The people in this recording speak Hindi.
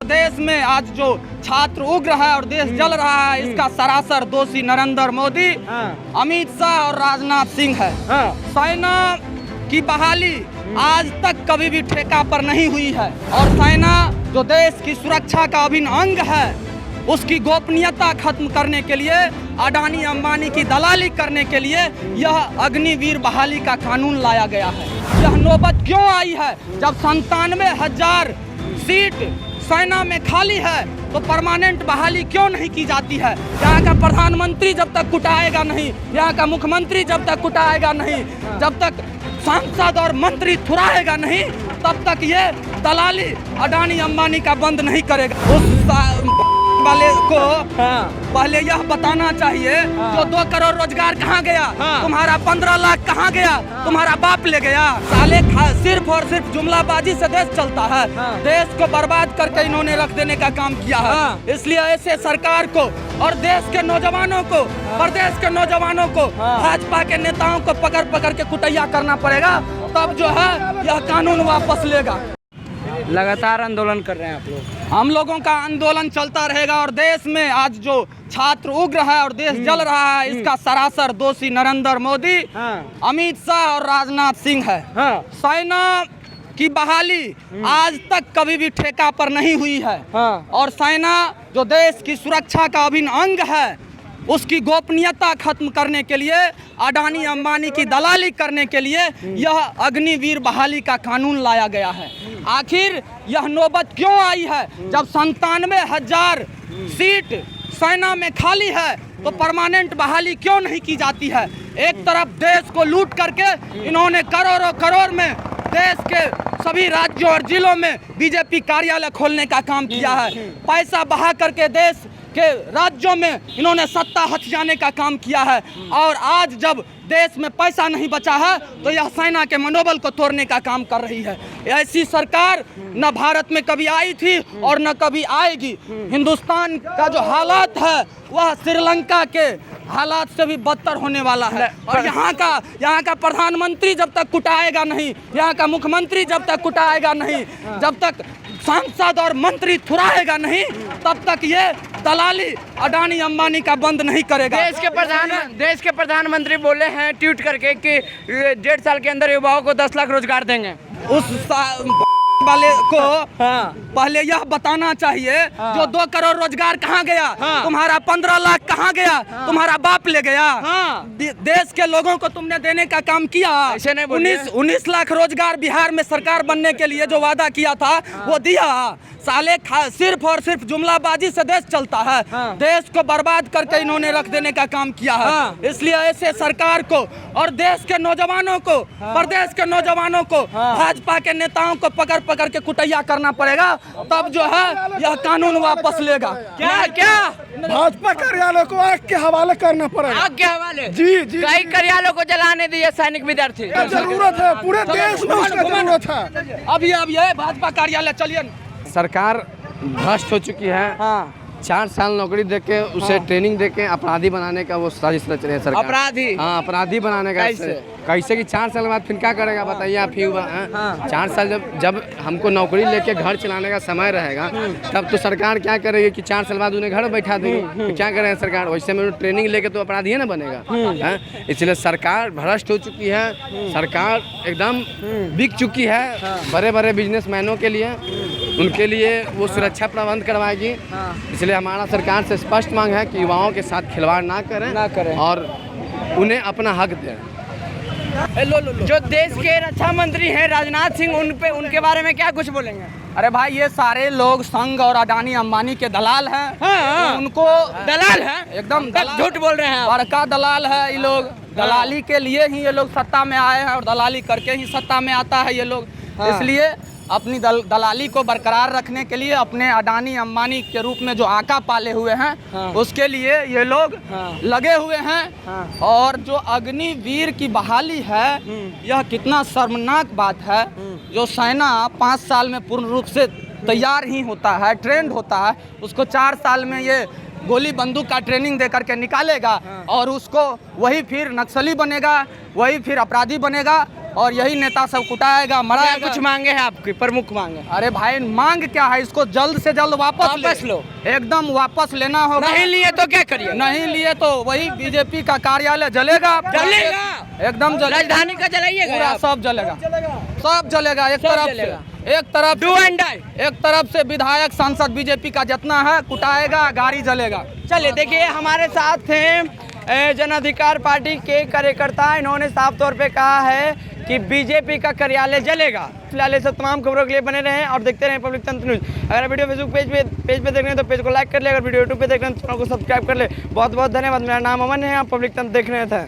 देश में आज जो छात्र उग्र है और देश जल रहा है, इसका सरासर दोषी नरेंद्र मोदी, अमित शाह और राजनाथ सिंह है। सेना की बहाली आज तक कभी भी ठेका पर नहीं हुई है और सेना जो देश की सुरक्षा का अभिन्न अंग है, उसकी गोपनीयता खत्म करने के लिए, अडानी अंबानी की दलाली करने के लिए यह अग्निवीर बहाली का कानून लाया गया है। यह नौबत क्यों आई है? जब 97,000 सीट सेना में खाली है तो परमानेंट बहाली क्यों नहीं की जाती है? यहाँ का प्रधानमंत्री जब तक कुटाएगा नहीं, यहाँ का मुख्यमंत्री जब तक कुटाएगा नहीं, जब तक सांसद और मंत्री थुराएगा नहीं, तब तक ये दलाली अडानी अंबानी का बंद नहीं करेगा। उस वाले को पहले यह बताना चाहिए जो 2 करोड़ रोजगार कहाँ गया, तुम्हारा 15 लाख कहाँ गया, तुम्हारा बाप ले गया। साले सिर्फ और सिर्फ जुमलाबाजी से देश चलता है। देश को बर्बाद करके इन्होंने रख देने का काम किया है। इसलिए ऐसे सरकार को और देश के नौजवानों को, प्रदेश के नौजवानों को, भाजपा के नेताओं को पकड़ पकड़ के कुटैया करना पड़ेगा, तब जो है यह कानून वापस लेगा। लगातार आंदोलन कर रहे हैं आप लोग। हम लोगों का आंदोलन चलता रहेगा और देश में आज जो छात्र उग्र है और देश जल रहा है, इसका सरासर दोषी नरेंद्र मोदी, अमित शाह और राजनाथ सिंह है। सेना की बहाली आज तक कभी भी ठेका पर नहीं हुई है और सेना जो देश की सुरक्षा का अभिन्न अंग है, उसकी गोपनीयता खत्म करने के लिए, अडानी अंबानी की दलाली करने के लिए यह अग्निवीर बहाली का कानून लाया गया है। आखिर यह नौबत क्यों आई है? जब 97,000 सीट सेना में खाली है तो परमानेंट बहाली क्यों नहीं की जाती है? एक तरफ देश को लूट करके इन्होंने करोड़ों करोड़ में देश के सभी राज्यों और जिलों में बीजेपी कार्यालय खोलने का काम किया है। पैसा बहा करके देश के राज्यों में इन्होंने सत्ता हथ जाने का काम किया है और आज जब देश में पैसा नहीं बचा है तो यह सेना के मनोबल को तोड़ने का काम कर रही है। ऐसी सरकार न भारत में कभी आई थी और न कभी आएगी। हिंदुस्तान का जो हालात है वह श्रीलंका के हालात से भी बदतर होने वाला है और यहाँ का प्रधानमंत्री जब तक कुटाएगा नहीं, यहाँ का मुख्यमंत्री जब तक कुटाएगा नहीं, जब तक सांसद और मंत्री थुराएगा नहीं, तब तक ये दलाली अडानी अंबानी का बंद नहीं करेगा। देश के प्रधानमंत्री बोले हैं ट्वीट करके कि 1.5 साल के अंदर युवाओं को 10 लाख रोजगार देंगे। उस वाले को पहले यह बताना चाहिए जो 2 करोड़ रोजगार कहाँ गया, तुम्हारा 15 लाख कहाँ गया, तुम्हारा बाप ले गया। देश के लोगों को तुमने देने का काम किया। 19 लाख रोजगार बिहार में सरकार बनने के लिए जो वादा किया था वो दिया। साले सिर्फ और सिर्फ जुमलाबाजी से देश चलता है। देश को बर्बाद करके इन्होंने रख देने का काम किया है। इसलिए ऐसे सरकार को और देश के नौजवानों को, प्रदेश के नौजवानों को, भाजपा के नेताओं को पकड़ पकड़ के कुटैया करना पड़ेगा, तब जो है यह कानून वापस लेगा। क्या भाजपा कार्यालय को आग के हवाले करना पड़ेगा। आग के हवाले? जी। कई कार्यालयों को जलाने दिए सैनिक विद्यार्थी। जरूरत है, पूरे देश में उसका जरूरत है। अभी ये भाजपा कार्यालय चलिए। सरकार भ्रष्ट हो चुकी है। 4 साल नौकरी देके उसे ट्रेनिंग देके अपराधी बनाने का वो साजिश रच रही है सरकार। अपराधी? हाँ, अपराधी बनाने का। कैसे कि 4 साल के बाद फिर क्या करेगा बताइए आप ही। 4 साल जब हमको नौकरी लेके घर चलाने का समय रहेगा तब तो सरकार क्या करेगी कि 4 साल बाद उन्हें घर बैठा देगी। तो क्या करेगा सरकार? वैसे में ट्रेनिंग लेके तो अपराधी है ना बनेगा। इसलिए सरकार भ्रष्ट हो चुकी है। सरकार एकदम बिक चुकी है बड़े बड़े बिजनेसमैनों के लिए। उनके लिए वो सुरक्षा प्रबंध करवाएगी। इसलिए हमारा सरकार से स्पष्ट मांग है कि युवाओं के साथ खिलवाड़ ना करें और उन्हें अपना हक दें। जो देश के रक्षा मंत्री हैं राजनाथ सिंह, उनके बारे में क्या कुछ बोलेंगे? अरे भाई, ये सारे लोग संघ और अडानी अंबानी के दलाल हैं। उनको दलाल है, एकदम झूठ बोल रहे हैं। बड़का दलाल है ये लोग। दलाली के लिए ही ये लोग सत्ता में आए हैं और दलाली करके ही सत्ता में आता है ये लोग। इसलिए अपनी दलाली को बरकरार रखने के लिए अपने अडानी अंबानी के रूप में जो आका पाले हुए हैं उसके लिए ये लोग लगे हुए हैं। और जो अग्निवीर की बहाली है, यह कितना शर्मनाक बात है। जो सेना 5 साल में पूर्ण रूप से तैयार ही होता है, ट्रेंड होता है, उसको 4 साल में ये गोली बंदूक का ट्रेनिंग दे करके निकालेगा और उसको वही फिर नक्सली बनेगा, वही फिर अपराधी बनेगा। और यही नेता सब कुटाएगा मराएगा। कुछ मांगे हैं आपकी प्रमुख मांगे? अरे भाई मांग क्या है, इसको जल्द से जल्द वापस लो, एकदम वापस लेना होगा। नहीं लिए तो क्या करिए? नहीं लिए तो वही बीजेपी का कार्यालय जलेगा, एकदम राजधानी का जलाइएगा, पूरा सब जलेगा, सब जलेगा। एक तरफ से विधायक सांसद बीजेपी का जितना है कुटाएगा, गाड़ी जलेगा। चलिए देखिए, हमारे साथ हैं जन अधिकार पार्टी के कार्यकर्ता। इन्होंने साफ तौर पे कहा है कि बीजेपी का कार्यालय जलेगा। फिलहाल ये सब तमाम खबरों के लिए बने रहें और देखते रहें पब्लिक तंत्र न्यूज। अगर वीडियो फेसबुक पेज पे देख रहे हैं तो पेज को लाइक कर ले, अगर वीडियो यूट्यूब पे देख रहे हैं तो चैनल को सब्सक्राइब कर ले। बहुत बहुत धन्यवाद। मेरा नाम अमन है, आप पब्लिक तंत्र देख रहे थे।